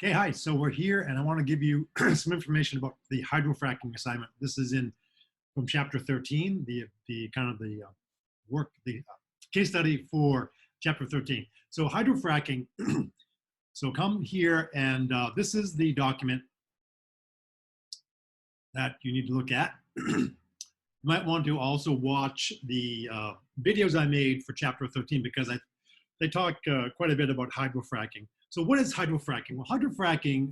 Okay, hi. So we're here, and I want to give you some information about the hydrofracking assignment. This is from chapter 13, the kind of the work, the case study for chapter 13. So hydrofracking. So come here, and this is the document that you need to look at. You might want to also watch the videos I made for chapter 13 because they talk quite a bit about hydrofracking. So what is hydrofracking? Well, hydrofracking,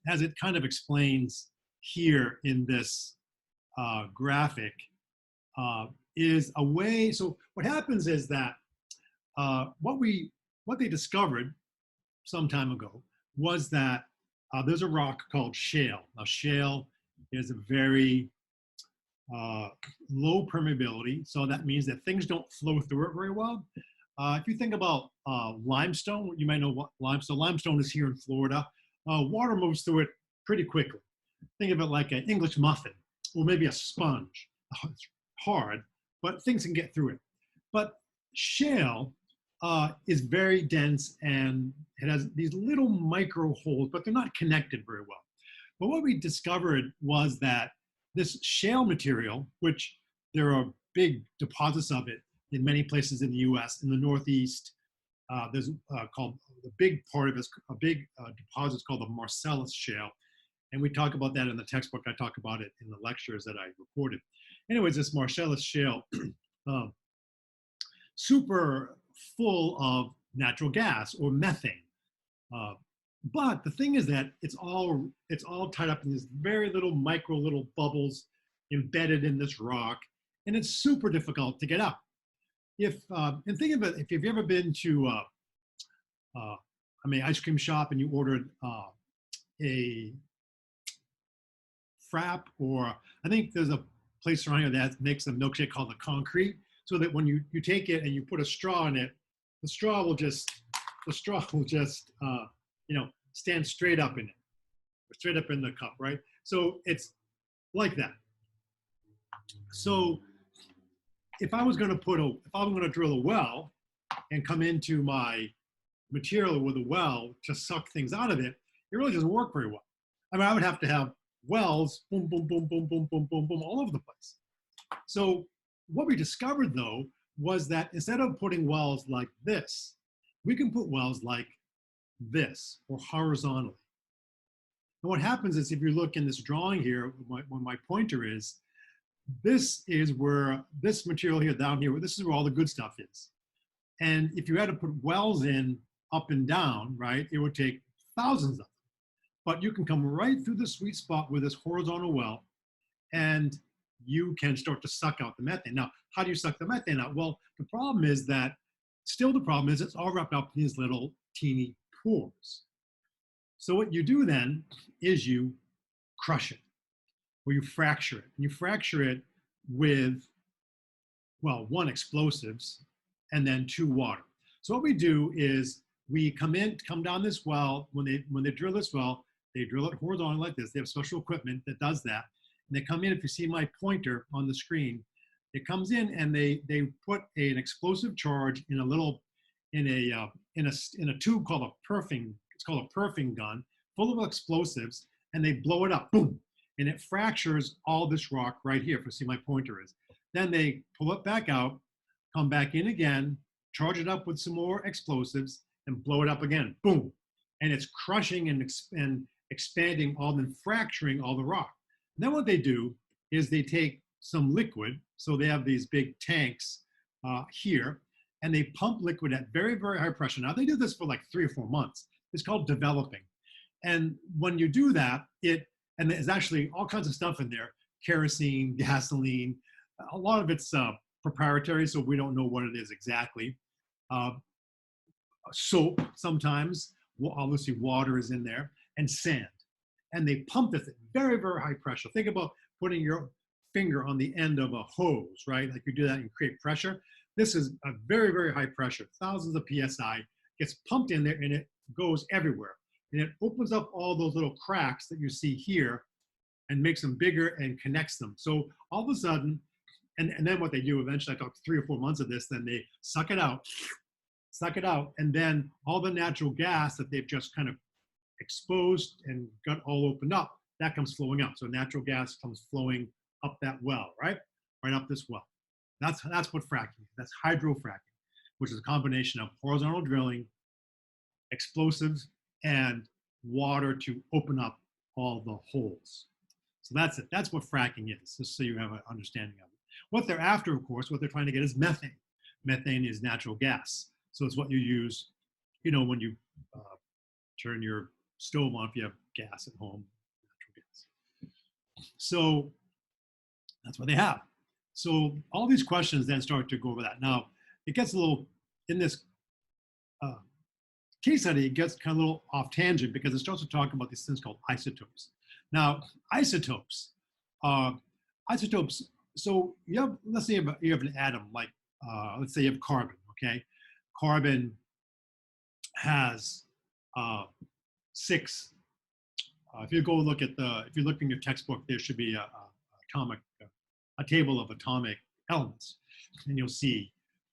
as it kind of explains here in this graphic, is a way. So what happens is that what they discovered some time ago was that there's a rock called shale. Now, shale is a very low permeability, so that means that things don't flow through it very well. If you think about limestone, you might know what limestone is here in Florida. Water moves through it pretty quickly. Think of it like an English muffin or maybe a sponge. It's hard, but things can get through it. But shale is very dense, and it has these little micro holes, but they're not connected very well. But what we discovered was that this shale material, which there are big deposits of it in many places in the U.S. in the Northeast, there's called the big part of it, a big deposit called the Marcellus shale, and we talk about that in the textbook. I talk about it in the lectures that I recorded. Anyways, this Marcellus shale, super full of natural gas or methane. But the thing is that it's all tied up in these very little little bubbles embedded in this rock, and it's super difficult to get out. And think of it, if you've ever been to ice cream shop and you ordered a frap, or I think there's a place around here that makes a milkshake called the concrete, so that when you take it and you put a straw in it, the straw will just stand straight up in it, straight up in the cup, right? So it's like that. So if I was going to drill a well and come into my material with a well to suck things out of it, it really doesn't work very well. I mean, I would have to have wells, boom, boom, boom, boom, boom, boom, boom, boom, all over the place. So what we discovered, though, was that instead of putting wells like this, we can put wells like this, or horizontally. And what happens is, if you look in this drawing here, where my pointer is, this is where this material here, down here, this is where all the good stuff is. And if you had to put wells in up and down, right, it would take thousands of them. But you can come right through the sweet spot with this horizontal well, and you can start to suck out the methane. Now, how do you suck the methane out? Well, the problem is it's all wrapped up in these little teeny pores. So what you do then is you crush it, or you fracture it. And you fracture it with, well, 1, explosives, and then 2, water. So what we do is we come down this well. When they drill this well, they drill it horizontally like this. They have special equipment that does that. And they come in, if you see my pointer on the screen, it comes in and they put an explosive charge in a tube called a perfing. It's called a perfing gun, full of explosives, and they blow it up, boom, and it fractures all this rock right here. If you see my pointer is, then they pull it back out, come back in again, charge it up with some more explosives, and blow it up again, boom, and it's crushing and expanding and fracturing all the rock. And then what they do is they take some liquid, so they have these big tanks here, and they pump liquid at very, very high pressure. Now, they do this for like 3 or 4 months. It's called developing. And when you do that, and there's actually all kinds of stuff in there, kerosene, gasoline, a lot of it's proprietary, so we don't know what it is exactly. Soap sometimes, obviously water is in there, and sand. And they pump this at very, very high pressure. Think about putting your finger on the end of a hose, right? Like you do that and create pressure. This is a very, very high pressure, thousands of PSI, gets pumped in there, and it goes everywhere. And it opens up all those little cracks that you see here and makes them bigger and connects them. So all of a sudden, and then what they do eventually, I talked 3 or 4 months of this, then they suck it out, and then all the natural gas that they've just kind of exposed and got all opened up, that comes flowing out. So natural gas comes flowing up that well, right? Right up this well. That's what fracking is. That's hydrofracking, which is a combination of horizontal drilling, explosives, and water to open up all the holes. So that's it. That's what fracking is, just so you have an understanding of it. What they're after, of course, what they're trying to get is methane. Methane is natural gas. So it's what you use, when you turn your stove on if you have gas at home, natural gas. So that's what they have. So all these questions then start to go over that. Now, it gets a little, in this case study, it gets kind of a little off tangent because it starts to talk about these things called isotopes. Now, isotopes, so you have, let's say you have an atom, like, let's say you have carbon, okay? Carbon has 6, if you go look at if you look in your textbook, there should be a table of atomic elements, and you'll see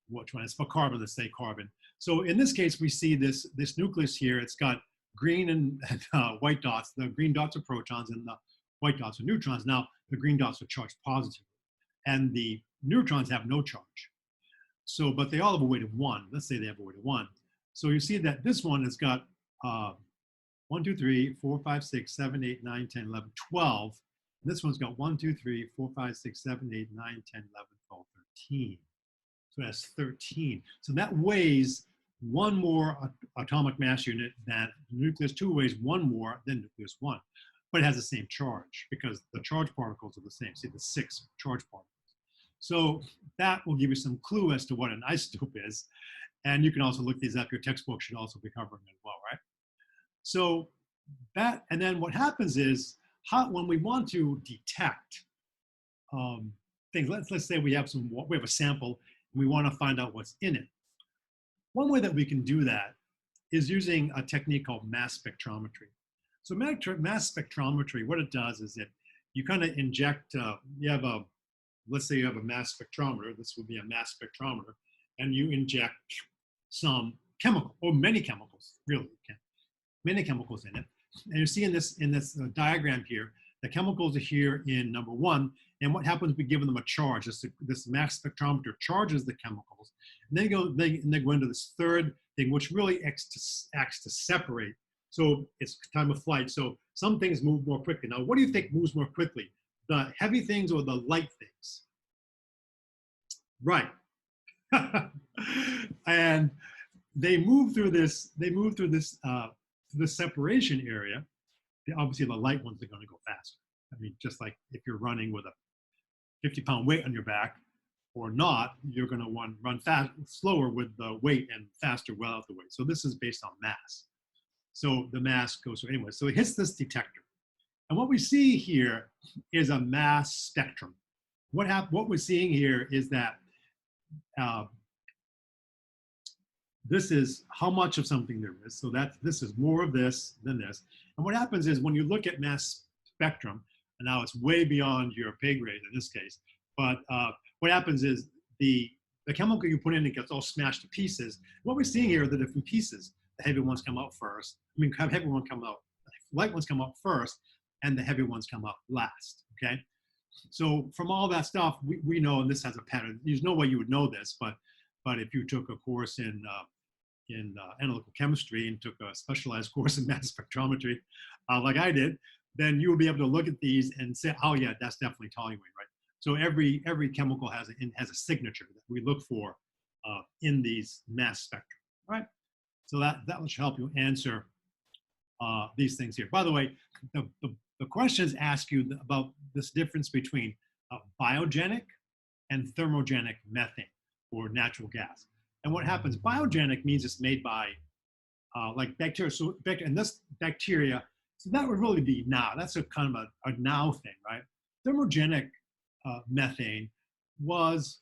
which one is for carbon. Let's say carbon. So in this case, we see this nucleus here. It's got green and white dots. The green dots are protons, and the white dots are neutrons. Now the green dots are charged positively, and the neutrons have no charge. So, but they all have a weight of 1. Let's say they have a weight of 1. So you see that this one has got 1, 2, 3, 4, 5, 6, 7, 8, 9, 10, 11, 12. And this one's got 1, 2, 3, 4, 5, 6, 7, 8, 9, 10, 11, 12, 13. So that's 13. So that weighs 1 more atomic mass unit than nucleus 2 weighs 1 more than nucleus 1. But it has the same charge because the charge particles are the same. See the 6 charge particles. So that will give you some clue as to what an isotope is. And you can also look these up. Your textbook should also be covering it as well, right? So that, and then what happens is, when we want to detect things, let's say we have a sample and we want to find out what's in it. One way that we can do that is using a technique called mass spectrometry. So mass spectrometry, what it does is you kind of inject, let's say you have a mass spectrometer, this would be a mass spectrometer, and you inject some chemical, or many chemicals, really, many chemicals in it. And you see in this diagram here, the chemicals are here in number 1, and what happens, we give them a charge. This mass spectrometer charges the chemicals, and they go into this third thing, which really acts to separate. So it's time of flight. So some things move more quickly. Now, what do you think moves more quickly? The heavy things or the light things? Right. And they move through this separation area. Obviously, the light ones are going to go faster. I mean, just like if you're running with a 50-pound weight on your back or not, you're going to run slower with the weight and faster without the weight. So this is based on mass. So the mass goes through anyway. So it hits this detector. And what we see here is a mass spectrum. What we're seeing here is that this is how much of something there is. So this is more of this than this. And what happens is when you look at mass spectrum, and now it's way beyond your pay grade in this case, but what happens is the chemical you put in, it gets all smashed to pieces. What we're seeing here are the different pieces. The heavy ones come out first. Heavy ones come out, light ones come out first, and the heavy ones come out last, okay? So from all that stuff, we know, and this has a pattern. There's no way you would know this, but if you took a course in analytical chemistry and took a specialized course in mass spectrometry, like I did, then you will be able to look at these and say, oh yeah, that's definitely toluene, right? So every chemical has a signature that we look for in these mass spectra, right? So that will help you answer these things here. By the way, the questions ask you about this difference between biogenic and thermogenic methane, or natural gas. And what happens, biogenic means it's made by like bacteria. So and this bacteria, so that would really be now. That's a kind of a now thing, right? Thermogenic methane was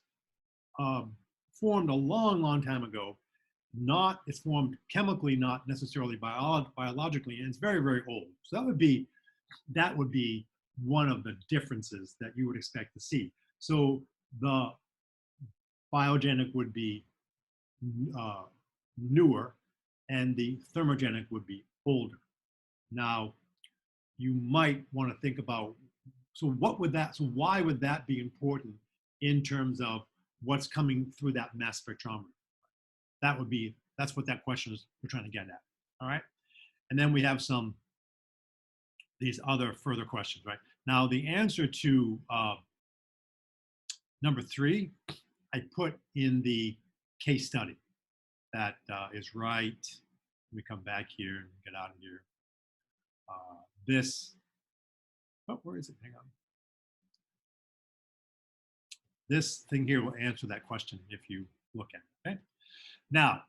formed a long time ago. It's formed chemically, not necessarily biologically, and it's very, very old. So that would be one of the differences that you would expect to see. So the biogenic would be newer, and the thermogenic would be older. Now, you might want to think about, so why would that be important in terms of what's coming through that mass spectrometer? That's what that question is we're trying to get at, all right? And then we have these other further questions, right? Now, the answer to number 3, I put in the case study. That is right. Let me come back here and get out of here. Where is it? Hang on. This thing here will answer that question if you look at it, okay? Now,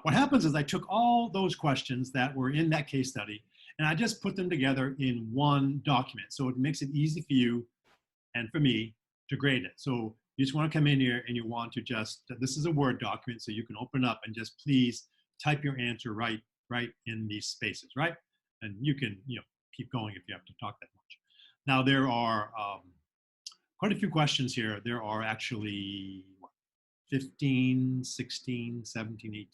what happens is I took all those questions that were in that case study and I just put them together in one document. So it makes it easy for you and for me to grade it. So you just want to come in here and you want to this is a Word document, so you can open up and just please type your answer right in these spaces, right? And you can, keep going if you have to talk that much. Now, there are quite a few questions here. There are actually 15, 16, 17,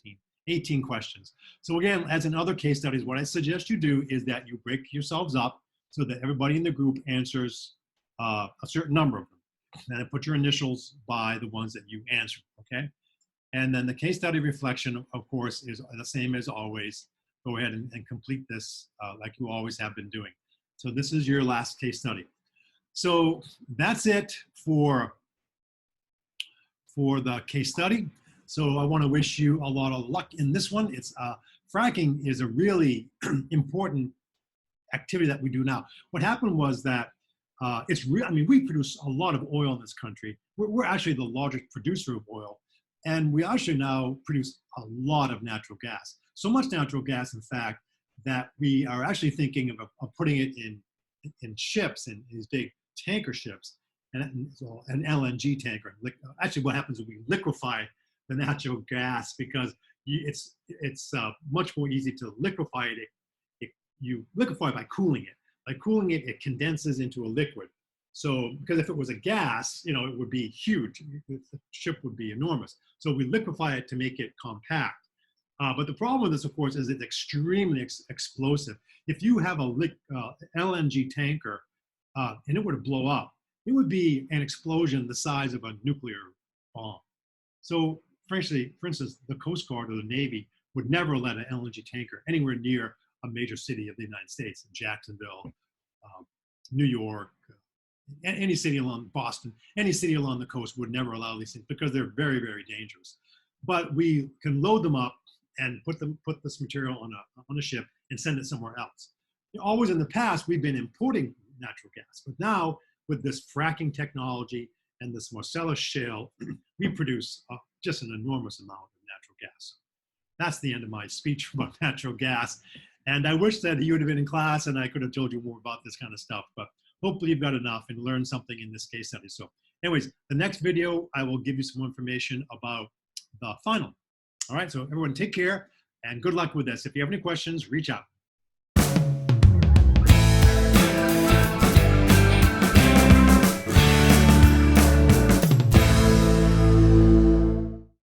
18 questions. So again, as in other case studies, what I suggest you do is that you break yourselves up so that everybody in the group answers a certain number of them. And then put your initials by the ones that you answer, okay? And then the case study reflection, of course, is the same as always. Go ahead and complete this like you always have been doing. So this is your last case study. So that's it for the case study. So I want to wish you a lot of luck in this one. Fracking is a really important activity that we do now. What happened was that we produce a lot of oil in this country. We're actually the largest producer of oil, and we actually now produce a lot of natural gas. So much natural gas, in fact, that we are actually thinking of putting it in ships, in these big tanker ships, and an LNG tanker. Actually, what happens is we liquefy the natural gas because it's much more easy to liquefy it. You liquefy it by cooling it. By cooling it, it condenses into a liquid. So, because if it was a gas, it would be huge. The ship would be enormous. So we liquefy it to make it compact. But the problem with this, of course, is it's extremely explosive. If you have a LNG tanker and it were to blow up, it would be an explosion the size of a nuclear bomb. So, for instance, the Coast Guard or the Navy would never let an LNG tanker anywhere near a major city of the United States, Jacksonville, New York, any city along Boston, any city along the coast would never allow these things because they're very, very dangerous. But we can load them up and put this material on a ship and send it somewhere else. Always in the past, we've been importing natural gas, but now with this fracking technology and this Marcellus shale, we produce just an enormous amount of natural gas. That's the end of my speech about natural gas. And I wish that you would have been in class and I could have told you more about this kind of stuff, but hopefully you've got enough and learned something in this case study. So anyways, the next video, I will give you some more information about the final. All right, so everyone take care and good luck with this. If you have any questions, reach out.